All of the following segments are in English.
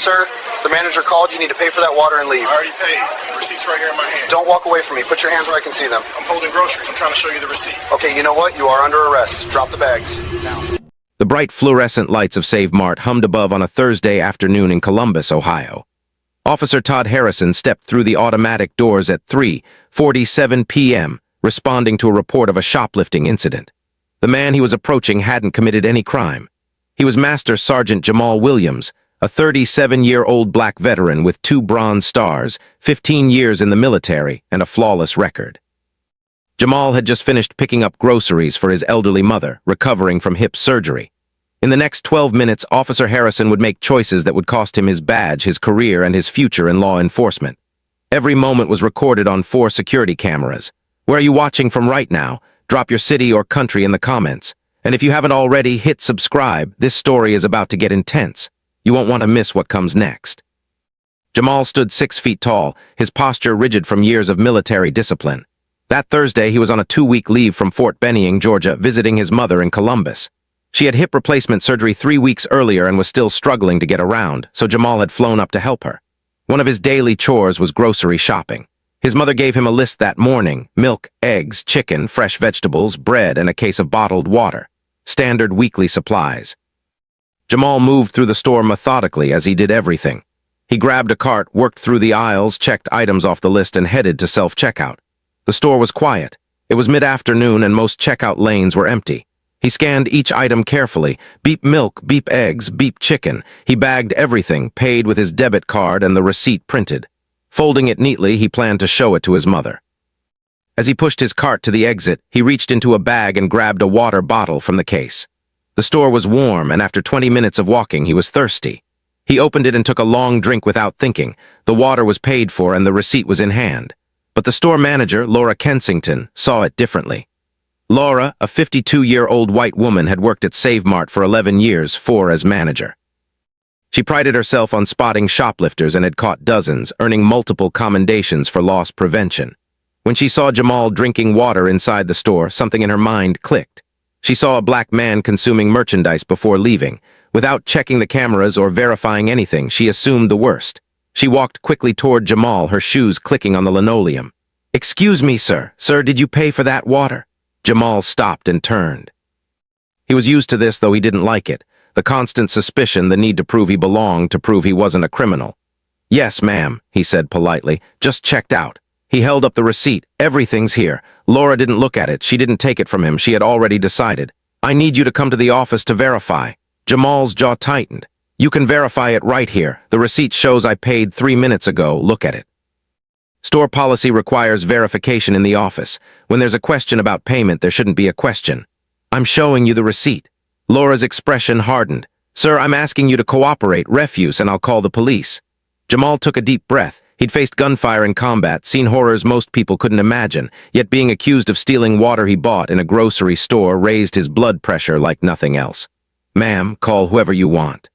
sir. The manager called. You need to pay for that water and leave. I already paid. The receipt's right here in my hand. Don't walk away from me. Put your hands where I can see them. I'm holding groceries. I'm trying to show you the receipt. Okay, you know what? You are under arrest. Drop the bags. Now. The bright fluorescent lights of Save Mart hummed above on a Thursday afternoon in Columbus, Ohio. Officer Todd Harrison stepped through the automatic doors at 3:47 p.m., responding to a report of a shoplifting incident. The man he was approaching hadn't committed any crime. He was Master Sergeant Jamal Williams, a 37-year-old black veteran with 2 Bronze Stars, 15 years in the military, and a flawless record. Jamal had just finished picking up groceries for his elderly mother, recovering from hip surgery. In the next 12 minutes, Officer Harrison would make choices that would cost him his badge, his career, and his future in law enforcement. Every moment was recorded on 4 security cameras. Where are you watching from right now? Drop your city or country in the comments. And if you haven't already, hit subscribe. This story is about to get intense. You won't want to miss what comes next. Jamal stood 6 feet tall, his posture rigid from years of military discipline. That Thursday, he was on a 2-week leave from Fort Benning, Georgia, visiting his mother in Columbus. She had hip replacement surgery 3 weeks earlier and was still struggling to get around, so Jamal had flown up to help her. One of his daily chores was grocery shopping. His mother gave him a list that morning: milk, eggs, chicken, fresh vegetables, bread, and a case of bottled water. Standard weekly supplies. Jamal moved through the store methodically as he did everything. He grabbed a cart, worked through the aisles, checked items off the list, and headed to self-checkout. The store was quiet. It was mid-afternoon and most checkout lanes were empty. He scanned each item carefully. Beep milk, beep eggs, beep chicken. He bagged everything, paid with his debit card and the receipt printed. Folding it neatly, he planned to show it to his mother. As he pushed his cart to the exit, he reached into a bag and grabbed a water bottle from the case. The store was warm, and after 20 minutes of walking, he was thirsty. He opened it and took a long drink without thinking. The water was paid for and the receipt was in hand. But the store manager, Laura Kensington, saw it differently. Laura, a 52-year-old white woman, had worked at Save Mart for 11 years, 4 as manager. She prided herself on spotting shoplifters and had caught dozens, earning multiple commendations for loss prevention. When she saw Jamal drinking water inside the store, something in her mind clicked. She saw a black man consuming merchandise before leaving. Without checking the cameras or verifying anything, she assumed the worst. She walked quickly toward Jamal, her shoes clicking on the linoleum. "Excuse me, sir. Sir, did you pay for that water?" Jamal stopped and turned. He was used to this, though he didn't like it. The constant suspicion, the need to prove he belonged, to prove he wasn't a criminal. "Yes, ma'am," he said politely. "Just checked out." He held up the receipt. "Everything's here." Laura didn't look at it. She didn't take it from him. She had already decided. "I need you to come to the office to verify." Jamal's jaw tightened. "You can verify it right here. The receipt shows I paid 3 minutes ago. Look at it." Store policy requires verification in the office. When there's a question about payment, there shouldn't be a question. "I'm showing you the receipt." Laura's expression hardened. "Sir, I'm asking you to cooperate, refuse, and I'll call the police." Jamal took a deep breath. He'd faced gunfire in combat, seen horrors most people couldn't imagine, yet being accused of stealing water he bought in a grocery store raised his blood pressure like nothing else. "Ma'am, call whoever you want."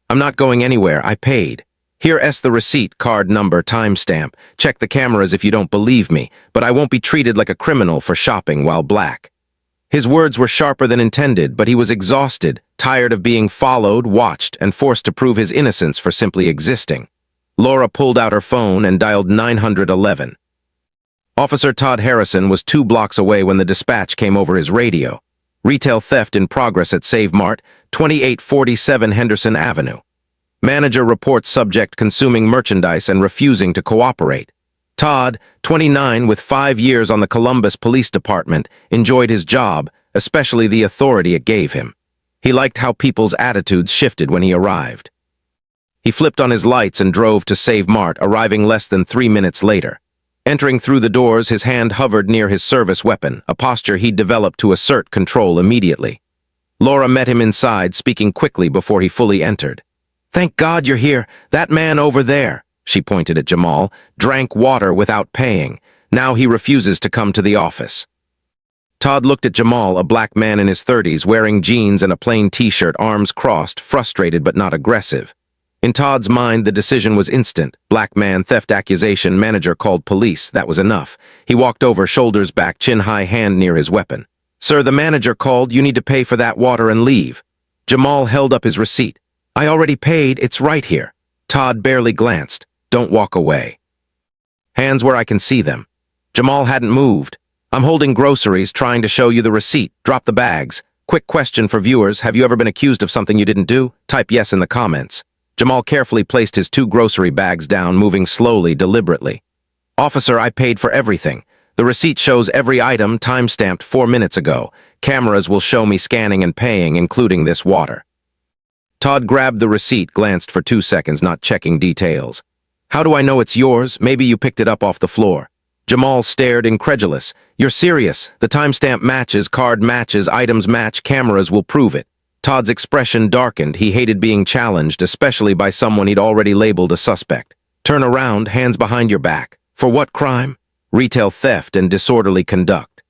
"I'm not going anywhere. I paid." "Here the receipt, card number, timestamp. Check the cameras if you don't believe me, but I won't be treated like a criminal for shopping while black." His words were sharper than intended, but he was exhausted, tired of being followed, watched, and forced to prove his innocence for simply existing. Laura pulled out her phone and dialed 911. Officer Todd Harrison was 2 blocks away when the dispatch came over his radio. "Retail theft in progress at Save Mart, 2847 Henderson Avenue. Manager reports subject consuming merchandise and refusing to cooperate." Todd, 29, with 5 years on the Columbus Police Department, enjoyed his job, especially the authority it gave him. He liked how people's attitudes shifted when he arrived. He flipped on his lights and drove to Save Mart, arriving less than 3 minutes later. Entering through the doors, his hand hovered near his service weapon, a posture he'd developed to assert control immediately. Laura met him inside, speaking quickly before he fully entered. "Thank God you're here. That man over there," she pointed at Jamal, "drank water without paying. Now he refuses to come to the office." Todd looked at Jamal, a black man in his 30s, wearing jeans and a plain t-shirt, arms crossed, frustrated but not aggressive. In Todd's mind, the decision was instant. Black man, theft accusation, manager called police. That was enough. He walked over, shoulders back, chin high, hand near his weapon. "Sir, the manager called. You need to pay for that water and leave." Jamal held up his receipt. "I already paid. It's right here." Todd barely glanced. Don't walk away. Hands where I can see them. Jamal hadn't moved. I'm holding groceries, trying to show you the receipt. Drop the bags. Quick question for viewers. Have you ever been accused of something you didn't do? Type yes in the comments. Jamal carefully placed his 2 grocery bags down, moving slowly, deliberately. Officer, I paid for everything. The receipt shows every item time-stamped 4 minutes ago. Cameras will show me scanning and paying, including this water. Todd grabbed the receipt, glanced for 2 seconds, not checking details. How do I know it's yours? Maybe you picked it up off the floor. Jamal stared, incredulous. You're serious? The timestamp matches, card matches, items match, cameras will prove it. Todd's expression darkened. He hated being challenged, especially by someone he'd already labeled a suspect. Turn around, hands behind your back. For what crime? Retail theft and disorderly conduct.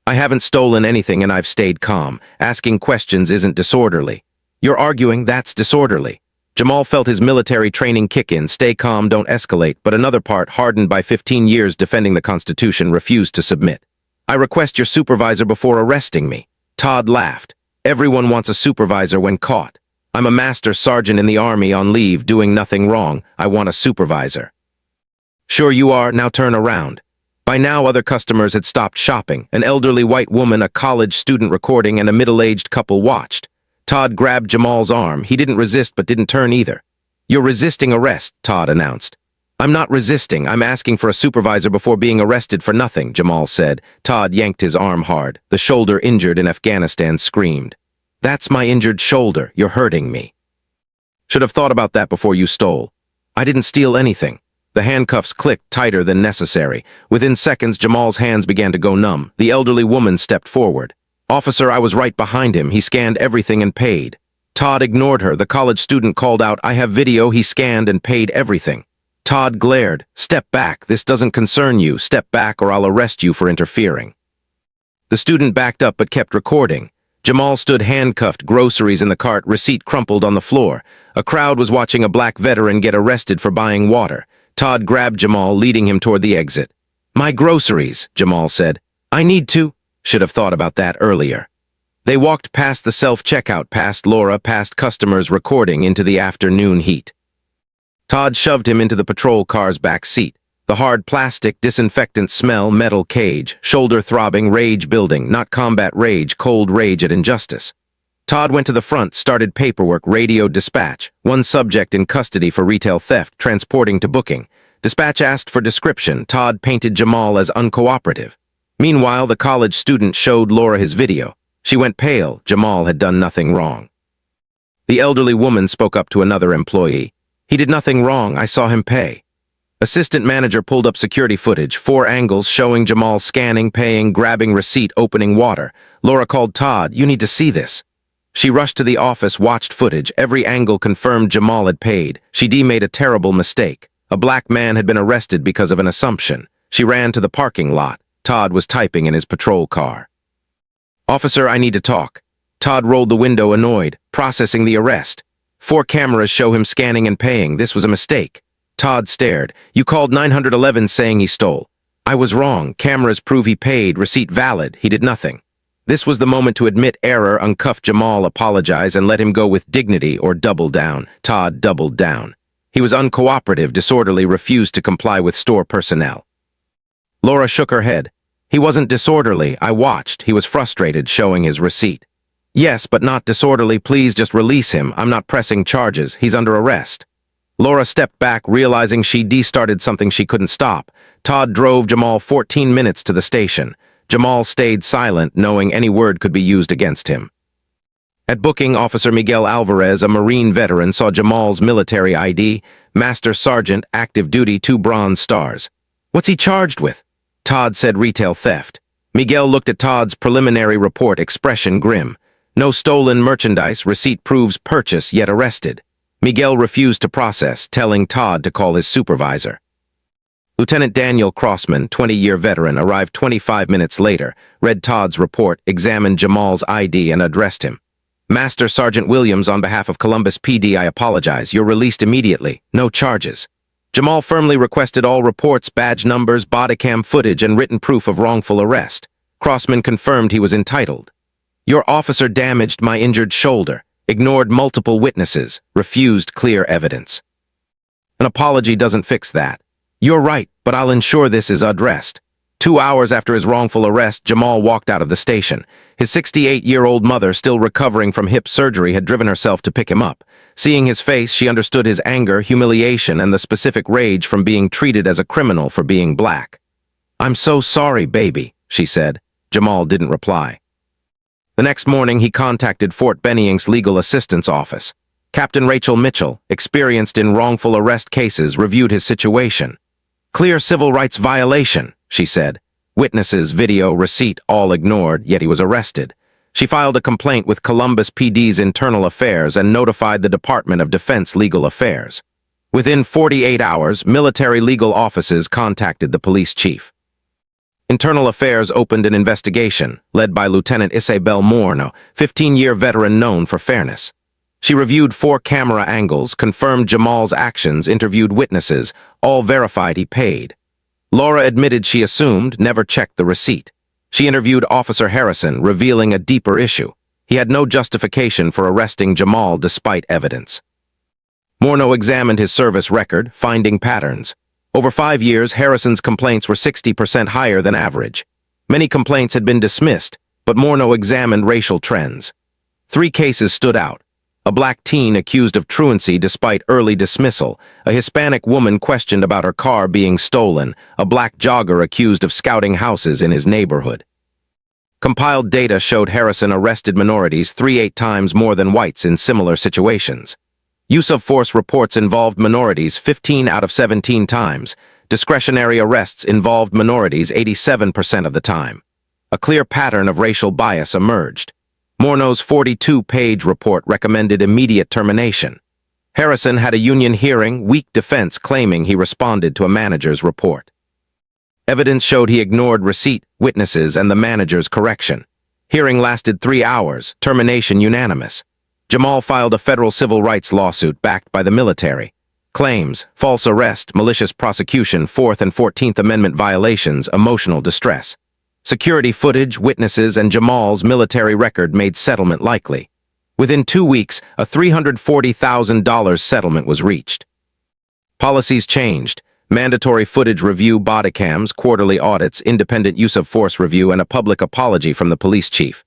I haven't stolen anything and I've stayed calm. Asking questions isn't disorderly. You're arguing that's disorderly. Jamal felt his military training kick in. Stay calm, don't escalate, but another part, hardened by 15 years defending the Constitution, refused to submit. I request your supervisor before arresting me. Todd laughed. Everyone wants a supervisor when caught. I'm a master sergeant in the Army on leave, doing nothing wrong. I want a supervisor. Sure you are, now turn around. By now other customers had stopped shopping. An elderly white woman, a college student recording, and a middle-aged couple watched. Todd grabbed Jamal's arm. He didn't resist but didn't turn either. You're resisting arrest, Todd announced. I'm not resisting. I'm asking for a supervisor before being arrested for nothing, Jamal said. Todd yanked his arm hard. The shoulder injured in Afghanistan screamed. That's my injured shoulder. You're hurting me. Should have thought about that before you stole. I didn't steal anything. The handcuffs clicked tighter than necessary. Within seconds, Jamal's hands began to go numb. The elderly woman stepped forward. Officer, I was right behind him. He scanned everything and paid. Todd ignored her. The college student called out, I have video. He scanned and paid everything. Todd glared. Step back. This doesn't concern you. Step back or I'll arrest you for interfering. The student backed up but kept recording. Jamal stood handcuffed, groceries in the cart, receipt crumpled on the floor. A crowd was watching a black veteran get arrested for buying water. Todd grabbed Jamal, leading him toward the exit. My groceries, Jamal said. I need to. Should have thought about that earlier. They walked past the self-checkout, past Laura, past customers recording into the afternoon heat. Todd shoved him into the patrol car's back seat. The hard plastic, disinfectant smell, metal cage, shoulder throbbing, rage building, not combat rage, cold rage at injustice. Todd went to the front, started paperwork, radioed dispatch. One subject in custody for retail theft, transporting to booking. Dispatch asked for description. Todd painted Jamal as uncooperative. Meanwhile, the college student showed Laura his video. She went pale. Jamal had done nothing wrong. The elderly woman spoke up to another employee. He did nothing wrong. I saw him pay. Assistant manager pulled up security footage, 4 angles showing Jamal scanning, paying, grabbing receipt, opening water. Laura called Todd. You need to see this. She rushed to the office, watched footage. Every angle confirmed Jamal had paid. She made a terrible mistake. A black man had been arrested because of an assumption. She ran to the parking lot. Todd was typing in his patrol car. Officer, I need to talk. Todd rolled the window, annoyed, processing the arrest. 4 cameras show him scanning and paying. This was a mistake. Todd stared. You called 911 saying he stole. I was wrong. Cameras prove he paid. Receipt valid. He did nothing. This was the moment to admit error, uncuff Jamal, apologize, and let him go with dignity or double down. Todd doubled down. He was uncooperative, disorderly, refused to comply with store personnel. Laura shook her head. He wasn't disorderly. I watched. He was frustrated, showing his receipt. Yes, but not disorderly. Please just release him. I'm not pressing charges. He's under arrest. Laura stepped back, realizing she started something she couldn't stop. Todd drove Jamal 14 minutes to the station. Jamal stayed silent, knowing any word could be used against him. At booking, Officer Miguel Alvarez, a Marine veteran, saw Jamal's military ID, Master Sergeant, active duty, 2 bronze stars. What's he charged with? Todd said retail theft. Miguel looked at Todd's preliminary report, expression grim. No stolen merchandise, receipt proves purchase, yet arrested. Miguel refused to process, telling Todd to call his supervisor. Lieutenant Daniel Crossman, 20-year veteran, arrived 25 minutes later, read Todd's report, examined Jamal's ID, and addressed him. Master Sergeant Williams, on behalf of Columbus PD, I apologize. You're released immediately. No charges. Jamal firmly requested all reports, badge numbers, bodycam footage, and written proof of wrongful arrest. Crossman confirmed he was entitled. Your officer damaged my injured shoulder, ignored multiple witnesses, refused clear evidence. An apology doesn't fix that. You're right, but I'll ensure this is addressed. 2 hours after his wrongful arrest, Jamal walked out of the station. His 68-year-old mother, still recovering from hip surgery, had driven herself to pick him up. Seeing his face, she understood his anger, humiliation, and the specific rage from being treated as a criminal for being black. "I'm so sorry, baby," she said. Jamal didn't reply. The next morning, he contacted Fort Benning's legal assistance office. Captain Rachel Mitchell, experienced in wrongful arrest cases, reviewed his situation. "Clear civil rights violation," she said. Witnesses, video, receipt, all ignored, yet he was arrested. She filed a complaint with Columbus PD's Internal Affairs and notified the Department of Defense Legal Affairs. Within 48 hours, military legal offices contacted the police chief. Internal Affairs opened an investigation, led by Lieutenant Isabel Morno, 15-year veteran known for fairness. She reviewed 4 camera angles, confirmed Jamal's actions, interviewed witnesses, all verified he paid. Laura admitted she assumed, never checked the receipt. She interviewed Officer Harrison, revealing a deeper issue. He had no justification for arresting Jamal despite evidence. Morno examined his service record, finding patterns. Over 5 years, Harrison's complaints were 60% higher than average. Many complaints had been dismissed, but Morno examined racial trends. 3 cases stood out. A black teen accused of truancy despite early dismissal, a Hispanic woman questioned about her car being stolen, a black jogger accused of scouting houses in his neighborhood. Compiled data showed Harrison arrested minorities 3-8 times more than whites in similar situations. Use of force reports involved minorities 15 out of 17 times. Discretionary arrests involved minorities 87% of the time. A clear pattern of racial bias emerged. Morno's 42-page report recommended immediate termination. Harrison had a union hearing, weak defense claiming he responded to a manager's report. Evidence showed he ignored receipt, witnesses, and the manager's correction. Hearing lasted 3 hours, termination unanimous. Jamal filed a federal civil rights lawsuit backed by the military. Claims: false arrest, malicious prosecution, 4th and 14th Amendment violations, emotional distress. Security footage, witnesses, and Jamal's military record made settlement likely. Within 2 weeks, a $340,000 settlement was reached. Policies changed. Mandatory footage review, body cams, quarterly audits, independent use of force review, and a public apology from the police chief.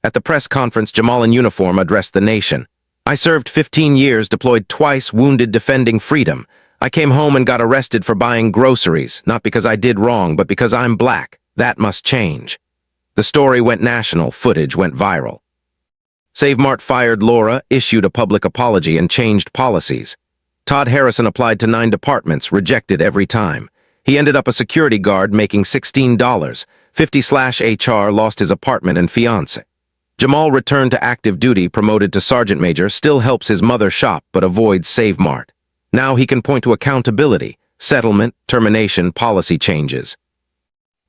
At the press conference, Jamal in uniform addressed the nation. "I served 15 years, deployed twice, wounded defending freedom. I came home and got arrested for buying groceries, not because I did wrong, but because I'm black. That must change." The story went national, footage went viral. Save Mart fired Laura, issued a public apology, and changed policies. Todd Harrison applied to 9 departments, rejected every time. He ended up a security guard making $16. 50/HR lost his apartment and fiancé. Jamal returned to active duty, promoted to sergeant major, still helps his mother shop but avoids Save Mart. Now he can point to accountability, settlement, termination, policy changes.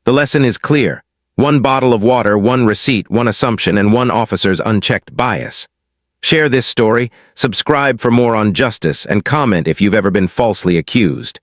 The lesson is clear. 1 bottle of water, 1 receipt, 1 assumption, and 1 officer's unchecked bias. Share this story, subscribe for more on justice, and comment if you've ever been falsely accused.